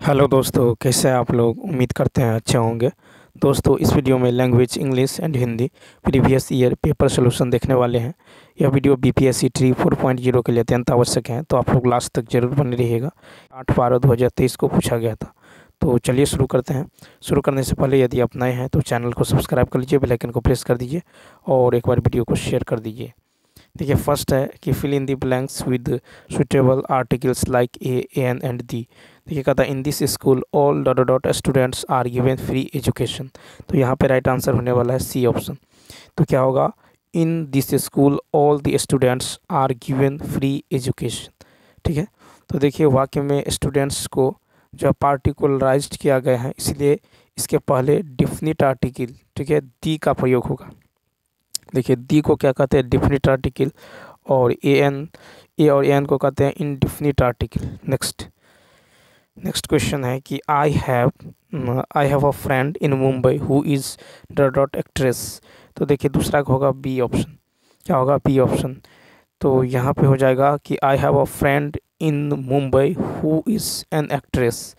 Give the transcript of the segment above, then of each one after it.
Hello दोस्तों, कैसे हैं आप लोग। उम्मीद करते हैं अच्छे होंगे। दोस्तों, इस वीडियो में language English and Hindi previous year paper solution देखने वाले हैं। यह वीडियो बीपीएससी ट्री 4.0 के लिए अत्यंत आवश्यक है, तो आप लोग लास्ट तक जरूर बने रहिएगा। 8/12/2023 को पूछा गया था। तो चलिए शुरू करते हैं। शुरू करने से पहले यदि आप नए हैं तो चैनल को सब्सक्राइब कर लीजिए, बेल आइकन को प्रेस कर दीजिए और एक बार वीडियो को शेयर कर दीजिए। देखिए, फर्स्ट है कि fill in the blanks with suitable articles like a an and the. देखिए, कहता है in this school all dot dot students are given free education. तो यहाँ पे राइट आंसर होने वाला है सी ऑप्शन। तो क्या होगा, in this school all the students are given free education. ठीक है। तो देखिए, वाक्य में स्टूडेंट्स को जो पार्टिकुलराइज्ड किया गया है, इसलिए इसके पहले डिफिनिट आर्टिकल, ठीक है, दी का प्रयोग होगा। देखिए, दी को क्या कहते हैं, डिफिनिट आर्टिकल, और ए और एन को कहते हैं इनडिफिनिट आर्टिकल। नेक्स्ट क्वेश्चन है कि I have a friend in Mumbai who is dot dot actress. तो देखिए, दूसरा का होगा बी ऑप्शन। क्या होगा, बी ऑप्शन। तो यहाँ पे हो जाएगा कि I have a friend in Mumbai who is an actress.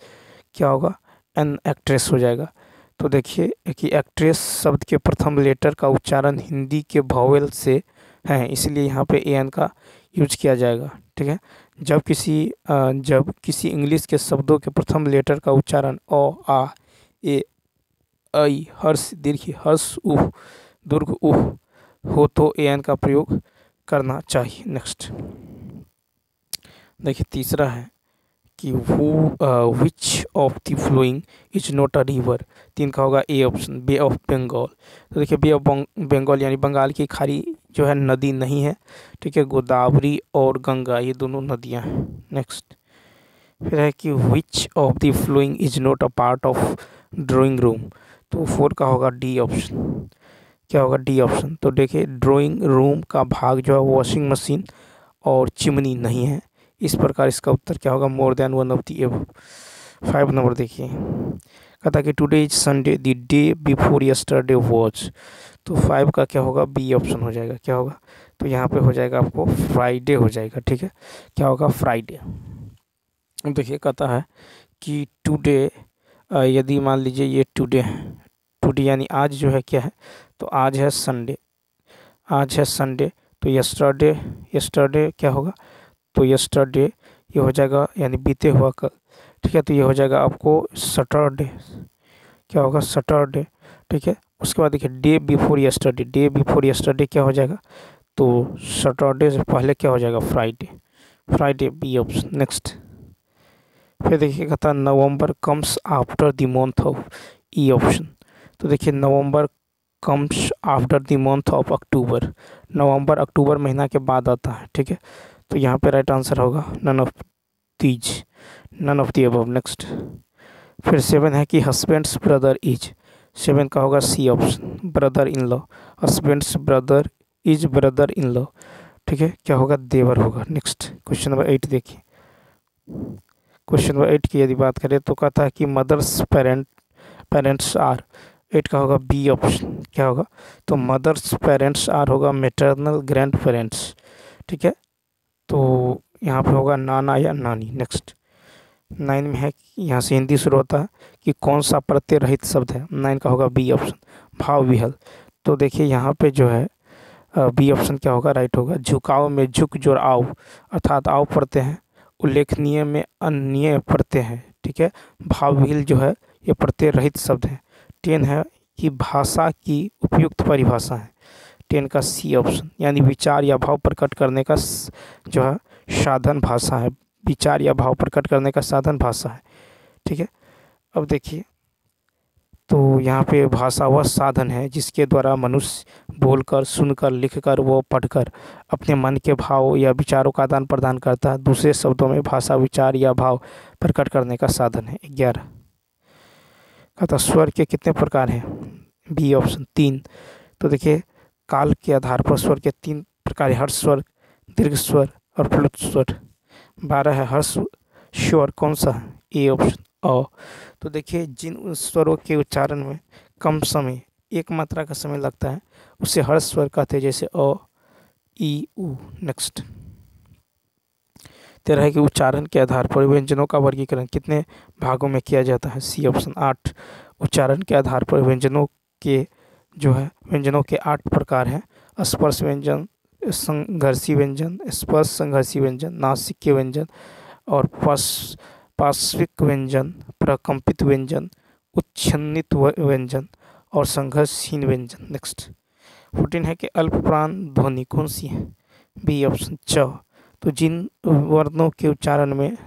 क्या होगा, एन एक्ट्रेस हो जाएगा। तो देखिए कि एक्ट्रेस शब्द के प्रथम लेटर का उच्चारण हिंदी के वॉवेल से है, इसलिए यहाँ पे एन का यूज किया जाएगा। ठीक है। जब किसी इंग्लिश के शब्दों के प्रथम लेटर का उच्चारण अ, आ, ए, ऐ, हर्ष, दीर्घ हर्ष, उह, दुर्घ उह हो तो एन का प्रयोग करना चाहिए। नेक्स्ट देखिए, तीसरा है कि which of the flowing is not a river. तीन का होगा A option, bay of Bengal. तो देखिए, बे ऑफ बंगाल यानी बंगाल की खाड़ी जो है नदी नहीं है। ठीक है। गोदावरी और गंगा ये दोनों नदियां हैं। नेक्स्ट फिर है कि which of the flowing is not a part of drawing room. तो फोर का होगा डी ऑप्शन। क्या होगा, डी ऑप्शन। तो देखिए, ड्राइंग रूम का भाग जो है वॉशिंग मशीन और चिमनी नहीं है। इस प्रकार इसका उत्तर क्या होगा, more than one of the above. 5 number देखिए, कहता कि today is Sunday the day before yesterday was. तो 5 का क्या होगा, बी ऑप्शन हो जाएगा। क्या होगा, तो यहाँ पे हो जाएगा आपको फ्राइडे हो जाएगा। ठीक है। क्या होगा, फ्राइडे। देखिए, कहता है कि टुडे, यदि मान लीजिए ये टुडे है, टुडे यानी आज जो है क्या है, तो आज है संडे, आज है संडे। तो यस्टरडे, यस्टरडे क्या होगा, तो यस्टरडे ये हो जाएगा यानी बीते हुआ कल। ठीक है। तो ये हो जाएगा आपको सैटरडे। क्या होगा, सैटरडे। ठीक है। उसके बाद देखिए, day before yesterday, day before yesterday क्या हो जाएगा, तो सैटरडे से पहले क्या हो जाएगा, Friday, Friday, B option. Next फिर देखिए, कहता है November comes after the month of, E option. तो देखिए, November comes after the month of October. नवंबर अक्टूबर महीना के बाद आता है। ठीक है। तो यहाँ पे राइट आंसर होगा none of these, none of the above. Next फिर 7 है कि हस्बैंड्स ब्रदर इज। 7 का होगा C option, brother in law. Husband's brother is brother in law. ठीक है। क्या होगा, देवर होगा। नेक्स्ट क्वेश्चन नंबर 8 देखिए। क्वेश्चन नंबर 8 की यदि बात करें तो कहता है कि मदर्स पेरेंट्स आर। 8 का होगा बी ऑप्शन। क्या होगा, तो मदर्स पेरेंट्स आर होगा मेटरनल ग्रैंड पेरेंट्स। ठीक है। तो यहाँ पे होगा नाना या नानी। नेक्स्ट 9 में है कि यहाँ से हिंदी शुरू होता है कि कौन सा प्रत्यय रहित शब्द है। 9 का होगा बी ऑप्शन, भाव विहल। तो देखिए, यहाँ पे जो है बी ऑप्शन क्या होगा, राइट होगा। झुकाव में झुक जोड़ आओ, अर्थात आओ पढ़ते हैं। उल्लेखनीय में अन्य पढ़ते हैं। ठीक है। भाव विहल जो है ये प्रत्यय रहित शब्द है। 10 है कि भाषा की उपयुक्त परिभाषा है। 10 का सी ऑप्शन, यानी विचार या भाव प्रकट करने का जो है साधन भाषा है। विचार या भाव प्रकट करने का साधन भाषा है। ठीक है। अब देखिए, तो यहाँ पे भाषा वह साधन है जिसके द्वारा मनुष्य बोलकर, सुनकर, लिखकर व पढ़कर अपने मन के भाव या विचारों का आदान प्रदान करता है। दूसरे शब्दों में भाषा विचार या भाव प्रकट करने का साधन है। 11 कहता स्वर के कितने प्रकार हैं, बी ऑप्शन 3। तो देखिए, काल के आधार पर स्वर के 3 प्रकार है, हर्ष स्वर, दीर्घ स्वर और प्लुत स्वर। 12 है हर्ष स्वर, कौन सा, ए ऑप्शन, अ। तो देखिए, जिन स्वरों के उच्चारण में कम समय, एक मात्रा का समय लगता है, उसे हर्ष स्वर कहते हैं, जैसे अ, ई, उ। नेक्स्ट 13 है कि उच्चारण के आधार पर व्यंजनों का वर्गीकरण कितने भागों में किया जाता है? C option 8। उच्चारण के आधार पर व्यंजनों के व्यंजनों के 8 प्रकार हैं। स्पर्श व्यंजन, संघर्षी व्यंजन, स्पर्श संघर्षी व्यंजन, नासिक्य व्यंजन और पार्श्विक व्यंजन, प्रकंपित व्यंजन, उच्छ्नित व्यंजन और संघर्षहीन व्यंजन। नेक्स्ट 14 है कि अल्पप्राण ध्वनि कौन सी है? बी ऑप्शन च। तो जिन वर्णों के उच्चारण में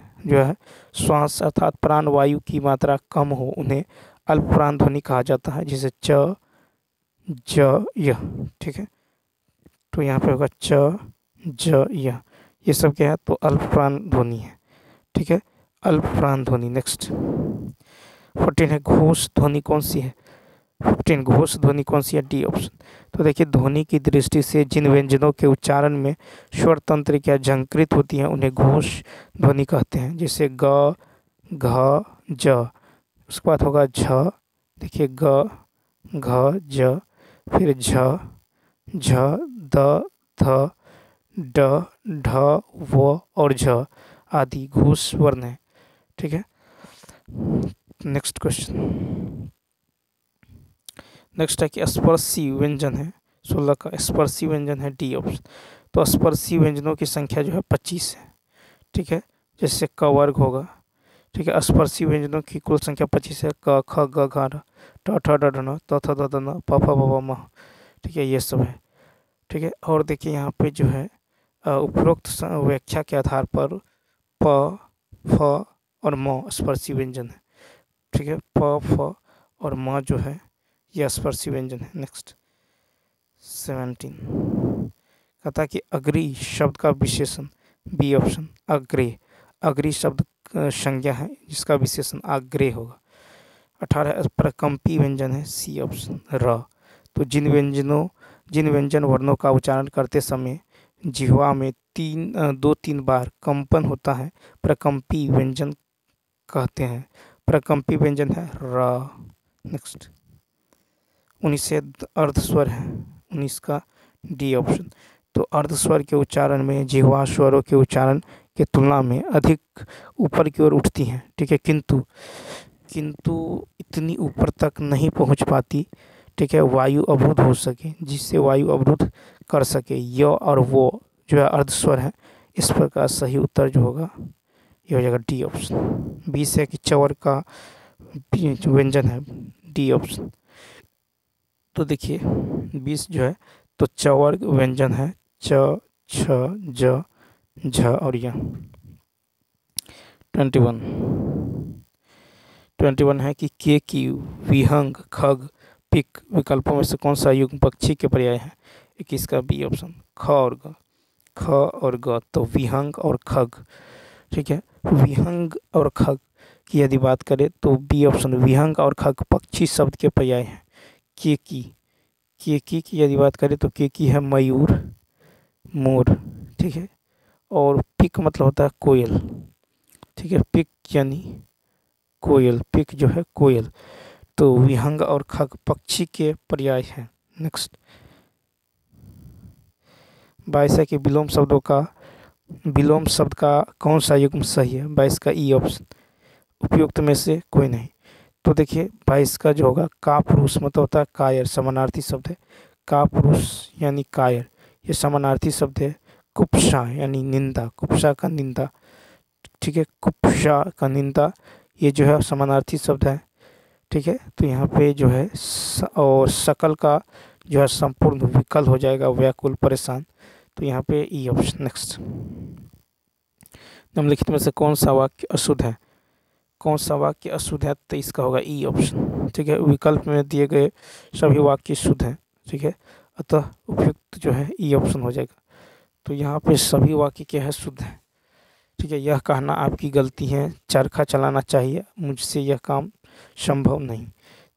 श्वास अर्थात प्राण वायु की मात्रा कम हो उन्हें अल्पप्राण ध्वनि कहा जाता है, जैसे च, ज, य। ठीक है, तो यहाँ पे होगा च, ज, य, ये सब क्या है? तो अल्पप्राण ध्वनि है। ठीक है, अल्पप्राण ध्वनि। नेक्स्ट 14 है घोष ध्वनि कौन सी है? 15 घोष ध्वनि कौन सी है? D option. तो देखिए, ध्वनि की दृष्टि से जिन व्यंजनों के उच्चारण में स्वर तंत्र क्या झंकृत होती हैं उन्हें घोष ध्वनि कहते हैं, जैसे ग, घ, ज। उसके बाद होगा झ, देखिए ग, घ, ज, फिर झ, झ, द, ध, ड, ढ, व और झ आदि घोष वर्ण है। ठीक है, नेक्स्ट क्वेश्चन। नेक्स्ट है कि स्पर्शी व्यंजन है 16 का स्पर्शी व्यंजन है, डी ऑप्शन। तो स्पर्शी व्यंजनों की संख्या 25 है। ठीक है, जैसे क वर्ग होगा। ठीक है, स्पर्शी व्यंजनों की कुल संख्या 25 है। क, ख, ग, घ, ट, ठ, ड, ढ, न, त, थ, द, द, न, प, फ, ब, भ, म। ठीक है, ये सब है। ठीक है, और देखिए यहाँ पे उपरोक्त व्याख्या के आधार पर प, फ और म स्पर्शी व्यंजन है। ठीक है, प, फ और म यह स्पर्शी व्यंजन है। नेक्स्ट 17 कहता है कि अग्री शब्द का विशेषण, बी ऑप्शन अग्रे। अग्री शब्द संज्ञा है जिसका विशेषण आग्रे होगा। 18 प्रकंपी व्यंजन है, सी ऑप्शन र। तो जिन व्यंजन वर्णों का उच्चारण करते समय जिह्वा में 2-3 बार कंपन होता है प्रकंपी व्यंजन कहते हैं। प्रकंपी व्यंजन है र। नेक्स्ट 19 अर्धस्वर है, 19 का डी ऑप्शन। तो अर्धस्वर के उच्चारण में जिह्वा स्वरों के उच्चारण के तुलना में अधिक ऊपर की ओर उठती हैं। ठीक है, किंतु इतनी ऊपर तक नहीं पहुंच पाती। ठीक है, वायु अवरुद्ध हो सके, जिससे वायु अवरुद्ध कर सके। य और वो अर्धस्वर है। इस प्रकार सही उत्तर होगा ये हो जाएगा डी ऑप्शन। 20 है कि चवर का व्यंजन है, डी ऑप्शन। तो देखिए 20 तो चवर्ग व्यंजन है च, छ, ज, झ और य। 21 है कि के की विहंग, खग, पिक विकल्पों में से कौन सा युग्म पक्षी के पर्याय है? 21 का बी ऑप्शन ख और ग। तो विहंग और खग। ठीक है, विहंग और खग की यदि बात करें तो बी ऑप्शन विहंग और खग पक्षी शब्द के पर्याय हैं। केकी की यदि बात करें तो केकी है मयूर, मोर। ठीक है, और पिक मतलब होता है कोयल। ठीक है, पिक यानी कोयल, पिक है कोयल। तो विहंग और खग पक्षी के पर्याय हैं। नेक्स्ट 22 है कि विलोम शब्द का कौन सा युग्म सही है? 22 का ई ऑप्शन। उपयुक्त में से कोई नहीं। तो देखिए 22 का होगा का पुरुष मतलब होता है कायर, समानार्थी शब्द है। का पुरुष यानी कायर, ये समानार्थी शब्द है। कुप्सा यानी निंदा, कुप्सा का निंदा। ठीक है, कुप्सा का निंदा ये है समानार्थी शब्द है। ठीक है, तो यहाँ पे और सकल का संपूर्ण विकल हो जाएगा, व्याकुल, परेशान। तो यहाँ पे ई ऑप्शन। नेक्स्ट निम्नलिखित में से कौन सा वाक्य अशुद्ध है? कौन सा वाक्य अशुद्ध है? तो इसका होगा ई ऑप्शन। ठीक है, विकल्प में दिए गए सभी वाक्य शुद्ध हैं। ठीक है, अतः उपयुक्त ई ऑप्शन हो जाएगा। तो यहाँ पे सभी वाक्य क्या है? शुद्ध है। ठीक है, यह कहना आपकी गलती है, चरखा चलाना चाहिए, मुझसे यह काम संभव नहीं।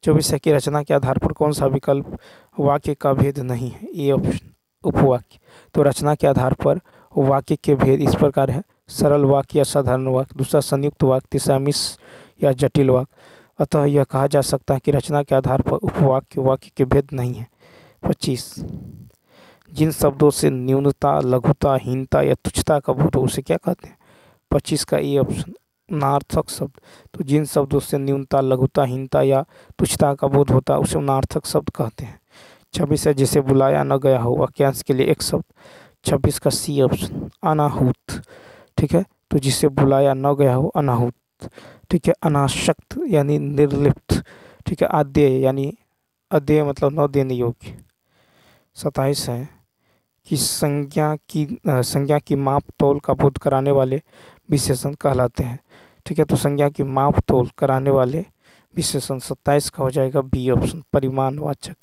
24 है कि रचना के आधार पर कौन सा विकल्प वाक्य का भेद नहीं है? ए ऑप्शन उपवाक्य। तो रचना के आधार पर वाक्य के भेद इस प्रकार है: सरल वाक्य या साधारण वाक्य, दूसरा संयुक्त वाक्य, तीसरा मिश्र या जटिल वाक्य। अतः यह कहा जा सकता है कि रचना के आधार पर उपवाक्य वाक्य के भेद नहीं है। 25 जिन शब्दों से न्यूनता, लघुता, हीनता या तुच्छता का बोध हो उसे क्या कहते हैं? 25 का ए ऑप्शन उनार्थक शब्द, तो जिन शब्दों से न्यूनता, लघुता, हीनता या तुच्छता का बोध होता है उसे उनार्थक शब्द कहते हैं। 26 है जिसे बुलाया न गया हो, वाक्यांश के लिए एक शब्द। 26 का सी ऑप्शन अनाहूत, ठीक है, तो जिसे बुलाया न गया हो अनाहूत, ठीक है। अनासक्त यानी निर्लिप्त, ठीक है। आद्य यानी अध्यय मतलब न देने योग्य। 27 है कि संज्ञा की माप तोल का बोध कराने वाले विशेषण कहलाते हैं, ठीक है। तो संज्ञा की माप तोल कराने वाले विशेषण 27 का हो जाएगा बी ऑप्शन परिमाणवाचक,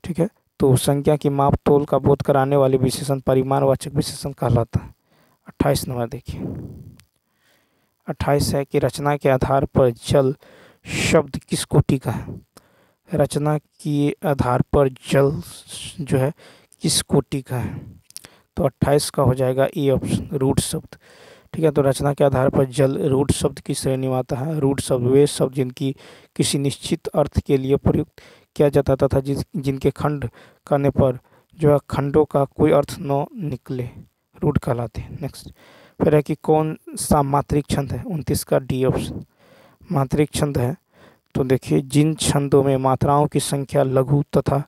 ठीक है। तो संज्ञा की माप तोल का बोध कराने वाले विशेषण परिमाणवाचक विशेषण कहलाता है। 28 नंबर देखिए, 28 है कि रचना के आधार पर जल शब्द किस कोटि का है। रचना के आधार पर जल जो है किस कोटि का है, तो 28 का हो जाएगा ए ऑप्शन रूढ़ शब्द, ठीक है। तो रचना के आधार पर जल रूढ़ शब्द की श्रेणी में आता है। रूढ़ शब्द वे शब्द जिनकी किसी निश्चित अर्थ के लिए प्रयुक्त किया जाता तथा जिनके खंड करने पर जो है खंडों का कोई अर्थ न निकले, रूढ़ कहलाते हैं। नेक्स्ट फिर है कि कौन सा मात्रिक छंद है। 29 का डी ऑप्शन मात्रिक छंद है। तो देखिए जिन छंदों में मात्राओं की संख्या लघु तथा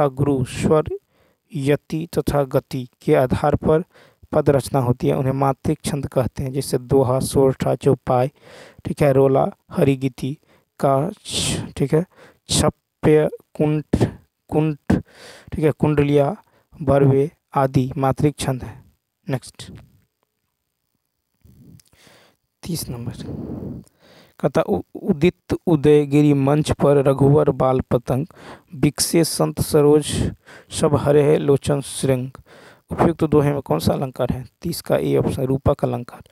गुरु स्वर यति तथा गति के आधार पर पद रचना होती है उन्हें मात्रिक छंद कहते हैं। जैसे दोहा, सोरठा, चौपाई, ठीक है, रोला, हरिगीति, काछ, ठीक है, छप्य, कुंठ, ठीक है, कुंडलिया, बरवे आदि मात्रिक छंद है। नेक्स्ट 30 नंबर कहता उदित उदयगिरी मंच पर रघुवर बाल पतंग बिकसे संत सरोज सब हरे लोचन श्रृंग। उपयुक्त दोहे में कौन सा अलंकार है। 30 का ए ऑप्शन रूपक अलंकार,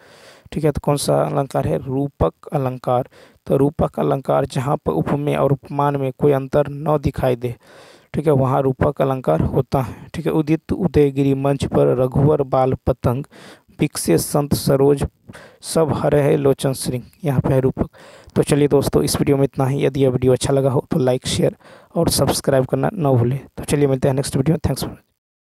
ठीक है। तो कौन सा अलंकार है, रूपक अलंकार। तो रूपक अलंकार जहाँ पर उपमेय और उपमान में कोई अंतर न दिखाई दे, ठीक है, वहाँ रूपक अलंकार होता है, ठीक है। उदित उदयगिरी मंच पर रघुवर बाल पतंग बिकसे संत सरोज सब हरे लोचन श्रृंग, यहाँ पे है रूपक। तो चलिए दोस्तों इस वीडियो में इतना ही। यदि यह वीडियो अच्छा लगा हो तो लाइक, शेयर और सब्सक्राइब करना न भूलें। तो चलिए मिलते हैं नेक्स्ट वीडियो में। Thanks for